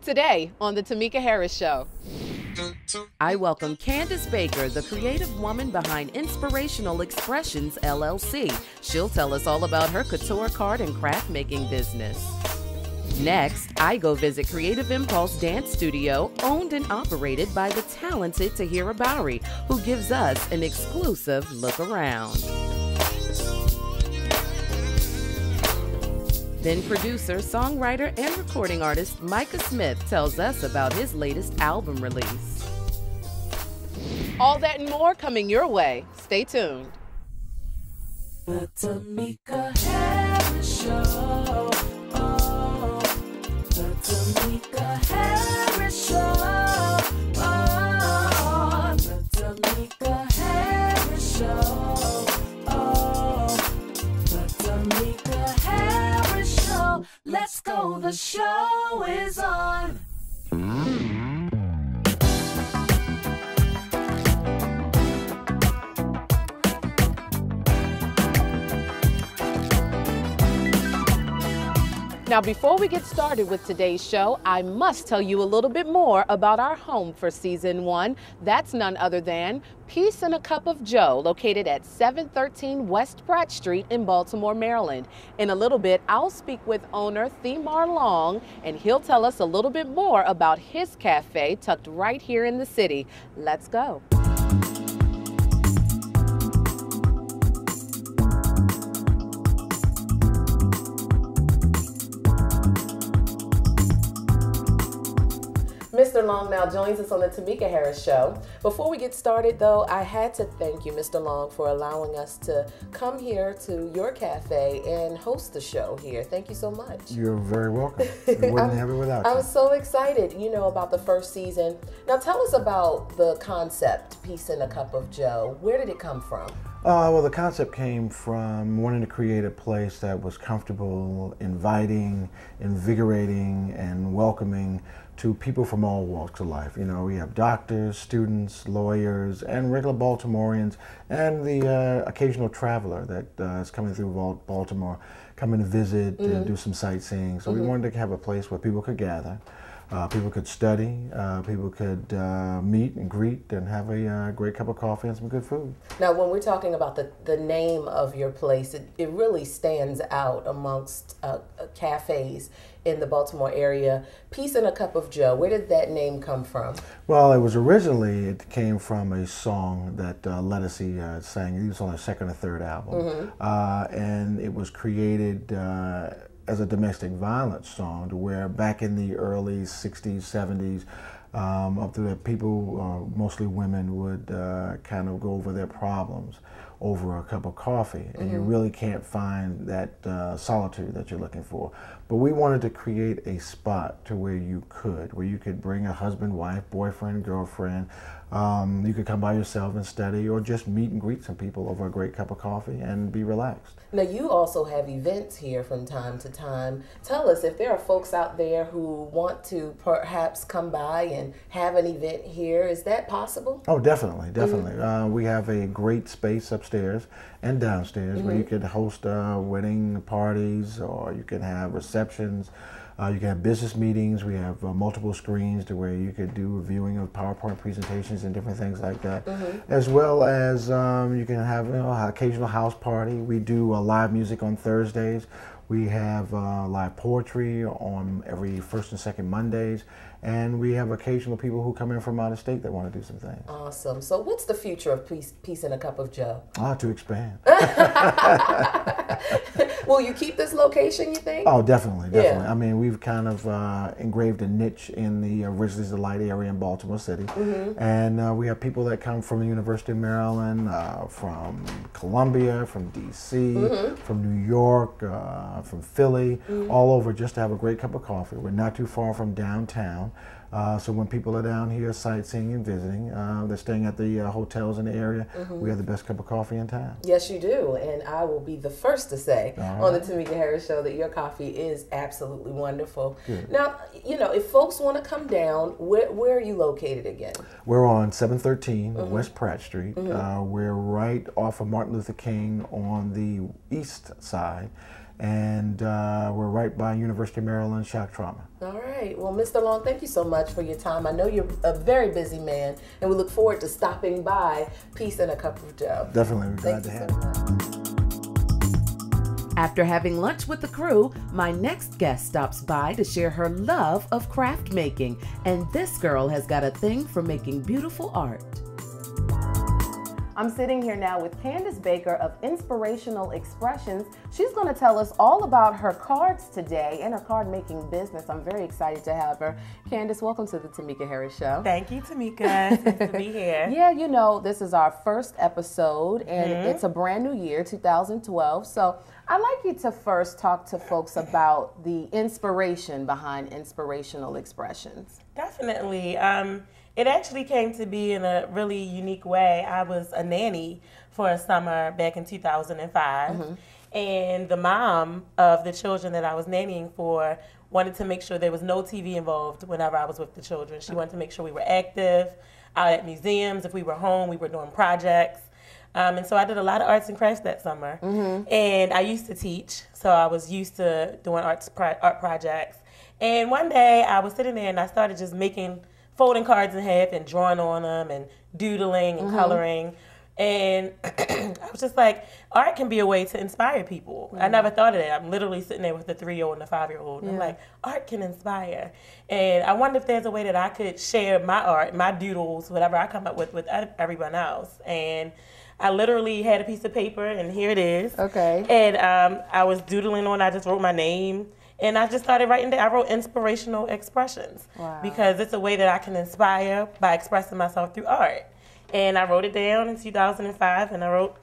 Today on the Tameka Harris Show, I welcome Candace Baker, the creative woman behind Inspirational Expressions, LLC. She'll tell us all about her couture card and craft making business. Next, I go visit Creative Impulse Dance Studio, owned and operated by the talented TAHIRAH Bowerey, who gives us an exclusive look around. Then producer, songwriter, and recording artist MICAH Smith tells us about his latest album release. All that and more coming your way. Stay tuned. The Tameka Harris Show. Oh, the Tameka Harris Show. Oh, the Tameka Harris Show. Oh, the Tameka Harris Show. Let's go, the show is on. Now, before we get started with today's show, I must tell you a little bit more about our home for season 1. That's none other than Peace and a Cup of Joe, located at 713 West Pratt Street in Baltimore, Maryland. In a little bit, I'll speak with owner THEMAR Long, and he'll tell us a little bit more about his cafe tucked right here in the city. Let's go. Mr. Long now joins us on the Tameka Harris Show. Before we get started, though, I had to thank you, Mr. Long, for allowing us to come here to your cafe and host the show here. Thank you so much. You're very welcome. We wouldn't have it without you. I'm so excited, about the first season. Now, tell us about the concept, Peace and a Cup of Joe. Where did it come from? Well, the concept came from wanting to create a place that was comfortable, inviting, invigorating, and welcoming to people from all walks of life. We have doctors, students, lawyers, and regular Baltimoreans, and the occasional traveler that is coming through Baltimore, coming to visit and do some sightseeing. So we wanted to have a place where people could gather. People could study, people could meet and greet and have a great cup of coffee and some good food. Now, when we're talking about the name of your place, it really stands out amongst cafes in the Baltimore area. Peace and a Cup of Joe, where did that name come from? Well, it came from a song that Lettucey sang. It was on their second or third album. And it was created as a domestic violence song, to where back in the early 60s, 70s, up to that people, mostly women, would kind of go over their problems over a cup of coffee, and you really can't find that solitude that you're looking for. But we wanted to create a spot to where you could bring a husband, wife, boyfriend, girlfriend. You could come by yourself and study, or just meet and greet some people over a great cup of coffee and be relaxed. Now, you also have events here from time to time. Tell us, if there are folks out there who want to perhaps come by and have an event here, is that possible? Oh, definitely, definitely. We have a great space upstairs and downstairs where you could host wedding parties, or you can have receptions. You can have business meetings. We have multiple screens to where you could do a viewing of PowerPoint presentations and different things like that. As well as you can have an occasional house party. We do live music on Thursdays. We have live poetry on every first and second Mondays. And we have occasional people who come in from out of state that want to do some things. Awesome. So what's the future of Peace and a Cup of Joe? To expand. Will you keep this location, you think? Oh, definitely, definitely. Yeah. I mean, we've kind of engraved a niche in the Originally Delight area in Baltimore City. And we have people that come from the University of Maryland, from Columbia, from DC, from New York, from Philly, all over, just to have a great cup of coffee. We're not too far from downtown. So when people are down here sightseeing and visiting, they're staying at the hotels in the area, we have the best cup of coffee in town. Yes, you do. And I will be the first to say on the Tameka Harris Show that your coffee is absolutely wonderful. Good. Now, if folks want to come down, where are you located again? We're on 713 West Pratt Street. We're right off of Martin Luther King on the east side. and we're right by University of Maryland Shock Trauma. All right. Well, Mr. Long, thank you so much for your time. I know you're a very busy man, and we look forward to stopping by. Peace and a cup of joe. Definitely. We're glad to have you. After having lunch with the crew, my next guest stops by to share her love of craft making. And this girl has got a thing for making beautiful art. I'm sitting here now with Candace Baker of Inspirational Expressions. She's going to tell us all about her cards today and her card making business. I'm very excited to have her. Candace, welcome to the Tameka Harris Show. Thank you, Tameka. It's nice to be here. Yeah, you know, this is our first episode, and it's a brand new year, 2012. So I'd like you to first talk to folks about the inspiration behind Inspirational Expressions. Definitely. It actually came to be in a really unique way. I was a nanny for a summer back in 2005, and the mom of the children that I was nannying for wanted to make sure there was no TV involved whenever I was with the children. She wanted to make sure we were active, out at museums. If we were home, we were doing projects. And so I did a lot of arts and crafts that summer. And I used to teach, so I was used to doing art projects. And one day I was sitting there and I started just folding cards in half and drawing on them and doodling and coloring. And I was just like, art can be a way to inspire people. I never thought of that. I'm literally sitting there with a 3-year-old and a 5-year-old. And I'm like, art can inspire. And I wonder if there's a way that I could share my art, my doodles, whatever I come up with everyone else. And I literally had a piece of paper, and here it is. Okay. And I was doodling on, I just wrote my name. And I just started writing down. I wrote Inspirational Expressions because it's a way that I can inspire by expressing myself through art. And I wrote it down in 2005, and I wrote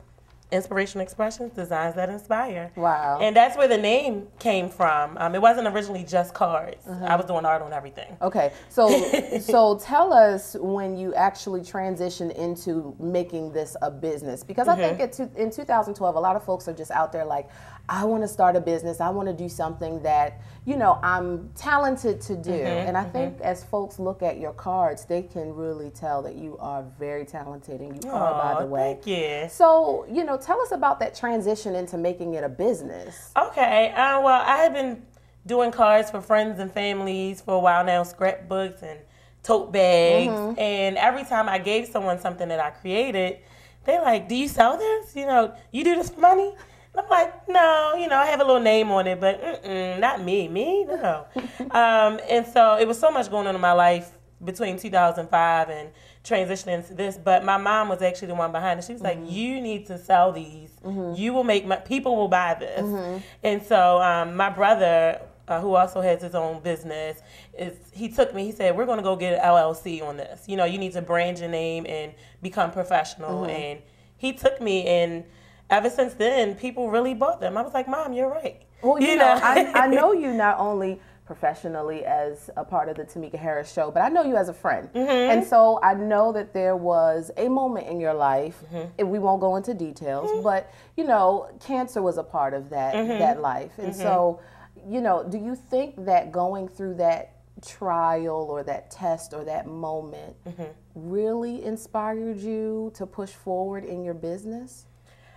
Inspirational Expressions, Designs That Inspire. Wow. And that's where the name came from. It wasn't originally just cards. I was doing art on everything. Okay, so tell us when you actually transitioned into making this a business, because I think in 2012, a lot of folks are just out there like, I want to start a business. I want to do something that, you know, I'm talented to do. And I think as folks look at your cards, they can really tell that you are very talented, and you are, by the way. Thank you. So, you know, tell us about that transition into making it a business. Okay, well, I had been doing cards for friends and families for a while now, scrapbooks and tote bags. And every time I gave someone something that I created, they're like, do you sell this? You know, you do this for money? I'm like, no, you know, I have a little name on it, but not me. Me? No. And so it was so much going on in my life between 2005 and transitioning into this, but my mom was actually the one behind it. She was like, you need to sell these. You will make, people will buy this. And so my brother, who also has his own business, he took me, he said, we're going to go get an LLC on this. You know, you need to brand your name and become professional. And he took me, and ever since then, people really bought them. I was like, Mom, you're right. Well, you know, I know you not only professionally as a part of the Tameka Harris Show, but I know you as a friend. And so I know that there was a moment in your life, and we won't go into details, but, you know, cancer was a part of that life. And so, you know, do you think that going through that trial or that test or that moment really inspired you to push forward in your business?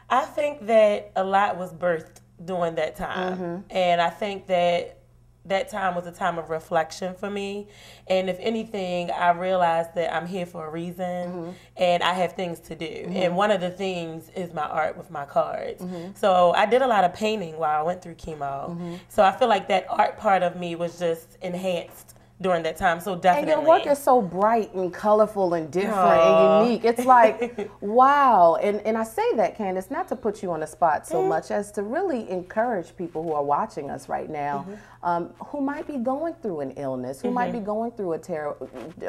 I think that a lot was birthed during that time. And I think that that time was a time of reflection for me. And if anything, I realized that I'm here for a reason and I have things to do. And one of the things is my art with my cards. So I did a lot of painting while I went through chemo. So I feel like that art part of me was just enhanced during that time, so definitely. And your work is so bright and colorful and different and unique. It's like, wow. And I say that, Candace, not to put you on the spot so much as to really encourage people who are watching us right now, who might be going through an illness, who might be going through a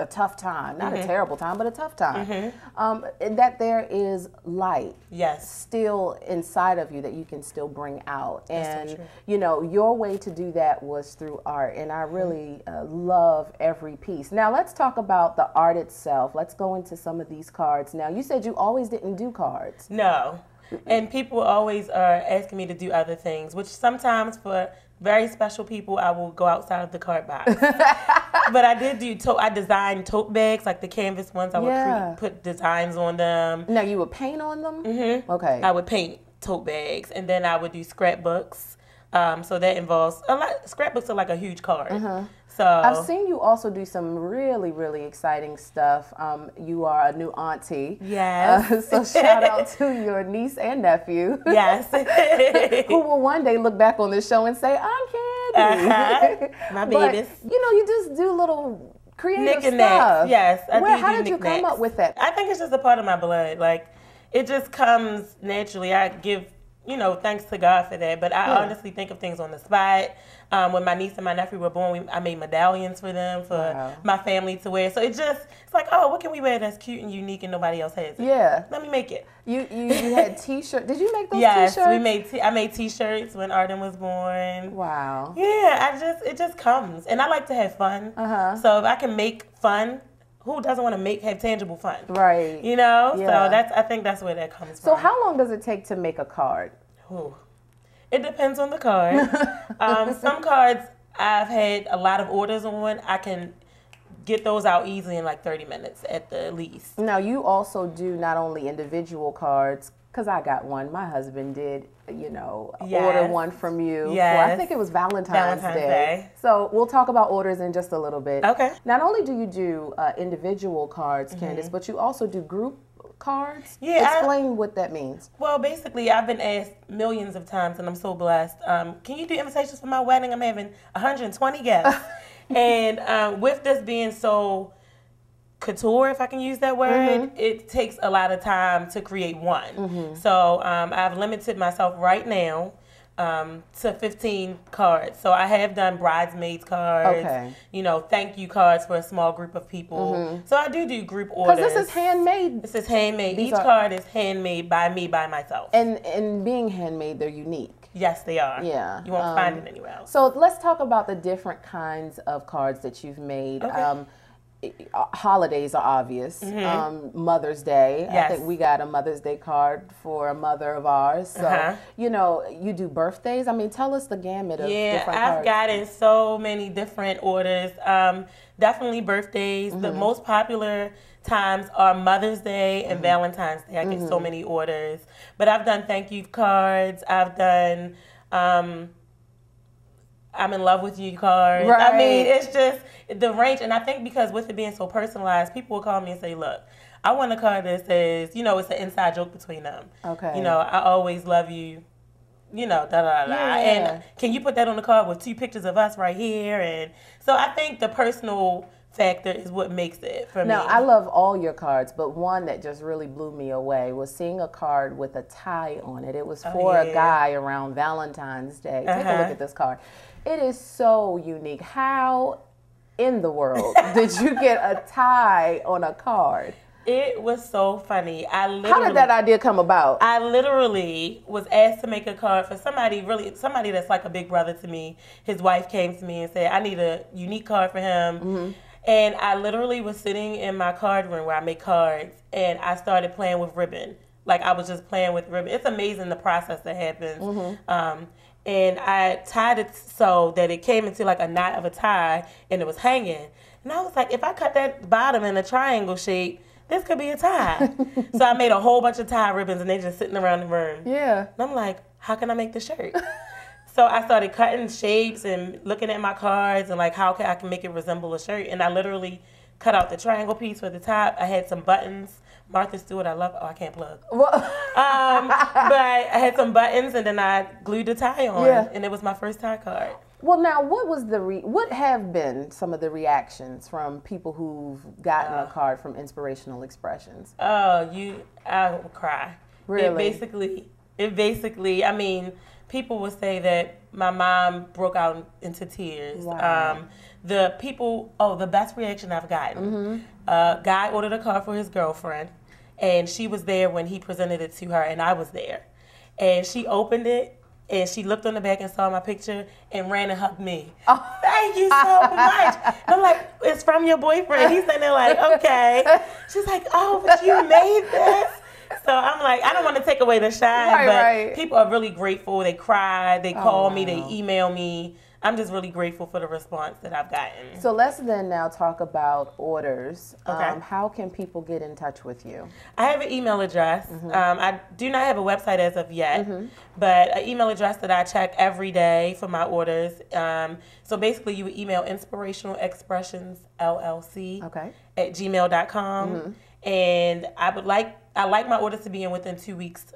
tough time, not a terrible time, but a tough time, that there is light still inside of you that you can still bring out. And, so you know, your way to do that was through art. And I really love every piece. Now let's talk about the art itself. Let's go into some of these cards. Now, you said you always didn't do cards. No. And people always are asking me to do other things, which sometimes for very special people, I will go outside of the card box. But I did do, I designed tote bags, like the canvas ones. I would put designs on them. Now, you would paint on them? Okay. I would paint tote bags, and then I would do scrapbooks. So that involves a lot. Scrapbooks are like a huge card. So I've seen you also do some really, really exciting stuff. You are a new auntie. Yes. So shout out to your niece and nephew. Yes. Who will one day look back on this show and say, I'm Candy. My babies. But, you just do little creative Knick-and-knacks. stuff. Yes. How did you come up with that? I think it's just a part of my blood. Like, it just comes naturally. I give, thanks to God for that. But I honestly think of things on the spot. When my niece and my nephew were born, I made medallions for them, for my family to wear. So it's like, oh, what can we wear that's cute and unique and nobody else has it? Yeah. Let me make it. You had T-shirts. Did you make those T-shirts? T-shirts? Yes, I made T-shirts when Arden was born. Wow. Yeah, it just comes. And I like to have fun. So if I can make fun, who doesn't want to have tangible fun? Right. So Yeah. I think that's where that comes from. So how long does it take to make a card? Ooh. It depends on the card. Some cards I've had a lot of orders on. I can get those out easily in like 30 minutes at the least. Now, you also do not only individual cards, because I got one. My husband did, order one from you. Yes. For, I think it was Valentine's Day. So we'll talk about orders in just a little bit. Okay. Not only do you do individual cards, Candace, but you also do group cards? Yeah. Explain what that means. Well, basically, I've been asked millions of times, and I'm so blessed. Can you do invitations for my wedding? I'm having 120 guests. And with this being so couture, if I can use that word, it takes a lot of time to create one. So I've limited myself right now to 15 cards. So I have done bridesmaids cards, thank you cards for a small group of people. So I do group orders. Because this is handmade. This is handmade. Each card is handmade by me, by myself. And being handmade, they're unique. Yes, they are. Yeah. You won't find it anywhere else. So let's talk about the different kinds of cards that you've made. Okay. Holidays are obvious. Mother's Day. Yes. I think we got a Mother's Day card for a mother of ours. So, you do birthdays. I mean, tell us the gamut of different cards. I've gotten so many different orders. Definitely birthdays. The most popular times are Mother's Day and Valentine's Day. I get so many orders. But I've done thank you cards. I've done I'm in love with you cards. Right. I mean, it's just the range. And I think because with it being so personalized, people will call me and say, look, I want a card that says, it's an inside joke between them. Okay. I always love you, da-da-da-da. Yeah. And can you put that on the card with 2 pictures of us right here? And so I think the personal factor is what makes it for me. Now, I love all your cards, but one that just really blew me away was seeing a card with a tie on it. It was for a guy around Valentine's Day. Take a look at this card. It is so unique. How in the world did you get a tie on a card? It was so funny. How did that idea come about? I literally was asked to make a card for somebody that's like a big brother to me. His wife came to me and said, I need a unique card for him. And I literally was sitting in my card room where I make cards, and I started playing with ribbon. Like, I was just playing with ribbon. It's amazing the process that happens. And I tied it so that it came into like a knot of a tie, and it was hanging. And I was like, if I cut that bottom in a triangle shape, this could be a tie. So I made a whole bunch of tie ribbons, and they're just sitting around the room. Yeah. And I'm like, how can I make the shirt? So I started cutting shapes and looking at my cards and like how I can make it resemble a shirt. And I literally cut out the triangle piece for the top. I had some buttons. Martha Stewart, I can't plug. But I had some buttons, and then I glued the tie on, and it was my first tie card. Well, now, what have been some of the reactions from people who've gotten a card from Inspirational Expressions? Oh, I will cry. Really? It basically, I mean, people will say that my mom broke out into tears. Wow. The best reaction I've gotten, a guy ordered a card for his girlfriend, and she was there when he presented it to her, and I was there. And she opened it, and she looked on the back and saw my picture and ran and hugged me. Oh. Thank you so much. And I'm like, it's from your boyfriend. He's sitting there like, okay. She's like, oh, but you made this? So I'm like, I don't want to take away the shine, but people are really grateful. They cry, they call me, they email me. I'm just really grateful for the response that I've gotten. So let's then now talk about orders. Okay. How can people get in touch with you? I have an email address. I do not have a website as of yet, but an email address that I check every day for my orders. So basically, you would email Inspirational Expressions LLC at gmail.com. And I like my orders to be in within 2 weeks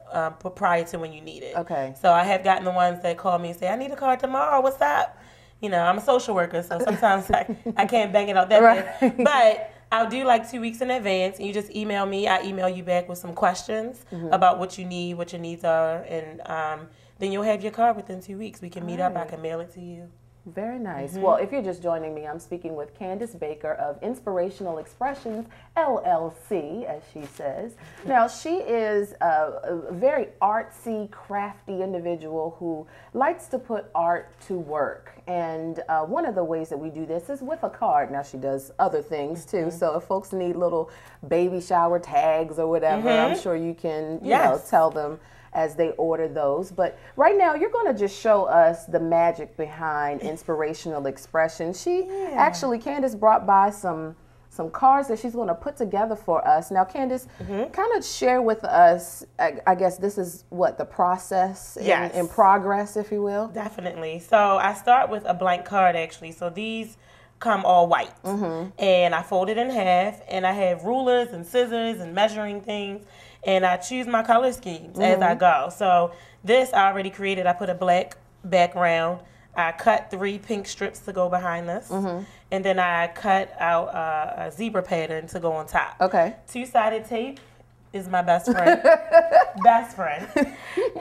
prior to when you need it. Okay. So I have gotten the ones that call me and say, I need a card tomorrow. What's up? You know, I'm a social worker, so sometimes I can't bang it out that way. But I'll do like 2 weeks in advance, and you just email me. I email you back with some questions about what you need, what your needs are, and then you'll have your card within 2 weeks. We can meet up. I can mail it to you. Very nice. Well, if you're just joining me, I'm speaking with Candace Baker of Inspirational Expressions, LLC, as she says. Now, she is a very artsy, crafty individual who likes to put art to work. And one of the ways that we do this is with a card. Now, she does other things, too. So if folks need little baby shower tags or whatever, I'm sure you can, you know, tell them as they order those. But right now, you're going to just show us the magic behind Inspirational Expression. She actually, Candace brought by some cards that she's going to put together for us. Now, Candace, kind of share with us, I guess this is what, the process in progress, if you will? Definitely. So I start with a blank card, actually. So these come all white. And I fold it in half, and I have rulers and scissors and measuring things. And I choose my color schemes as I go. So this I already created. I put a black background. I cut 3 pink strips to go behind this. And then I cut out a zebra pattern to go on top. Okay. 2-sided tape is my best friend. Best friend.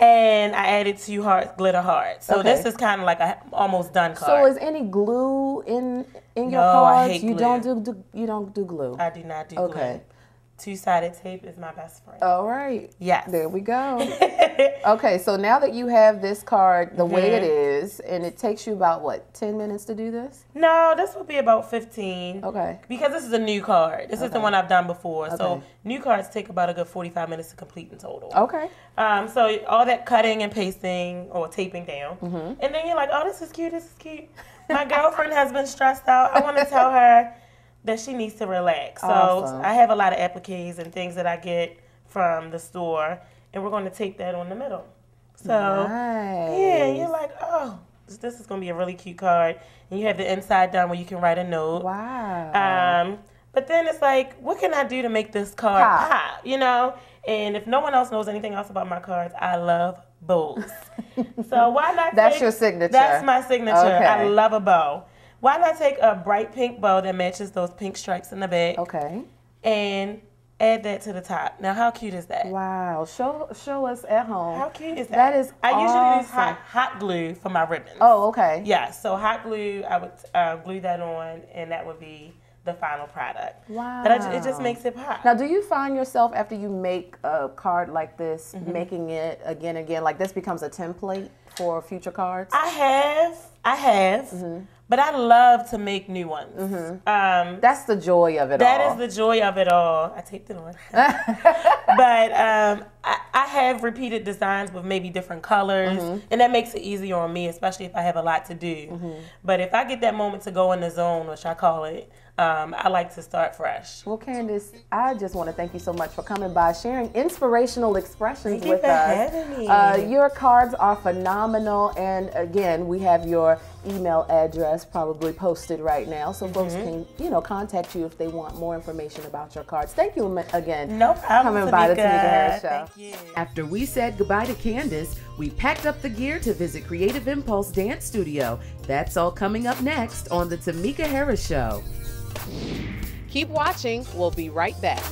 And I added 2 hearts, glitter hearts. So this is kind of like a almost done card. So is any glue in your cards? I hate glue. You don't do glue? I do not do glue. 2-sided tape is my best friend. All right. Yes. There we go. Okay, so now that you have this card the way it is, and it takes you about, what, 10 minutes to do this? No, this will be about 15. Okay. Because this is a new card. This is the one I've done before. So new cards take about a good 45 minutes to complete in total. Okay. So all that cutting and pasting or taping down. And then you're like, oh, this is cute, this is cute. My girlfriend has been stressed out. I want to tell her that she needs to relax. So I have a lot of appliques and things that I get from the store, and we're going to tape that on the middle. So yeah, you're like, oh, this is going to be a really cute card. And you have the inside done where you can write a note. Wow. But then it's like, what can I do to make this card pop? You know? And if no one else knows anything else about my cards, I love bows. So why not That's your signature. That's my signature. Okay. I love a bow. Why not take a bright pink bow that matches those pink stripes in the back? Okay. And add that to the top. Now, how cute is that? Wow. Show us at home. How cute is that? That is I usually use awesome. hot glue for my ribbons. Oh, okay. Yeah, so hot glue, I would glue that on, and that would be the final product. Wow. But it just makes it pop. Now, do you find yourself, after you make a card like this, making it again and again, like this becomes a template for future cards? I have. But I love to make new ones. That's the joy of it all. That is the joy of it all. I taped it on. But I have repeated designs with maybe different colors, and that makes it easier on me, especially if I have a lot to do. But if I get that moment to go in the zone, which I call it, I like to start fresh. Well, Candace, I just want to thank you so much for coming by, sharing Inspirational Expressions with us. Thank you for having me. Your cards are phenomenal, and again, we have your email address probably posted right now, so folks can, contact you if they want more information about your cards. Thank you again. No problem, coming by the Tameka Harris Show. Thank you. After we said goodbye to Candace, we packed up the gear to visit Creative Impulse Dance Studio. That's all coming up next on the Tameka Harris Show. Keep watching. We'll be right back.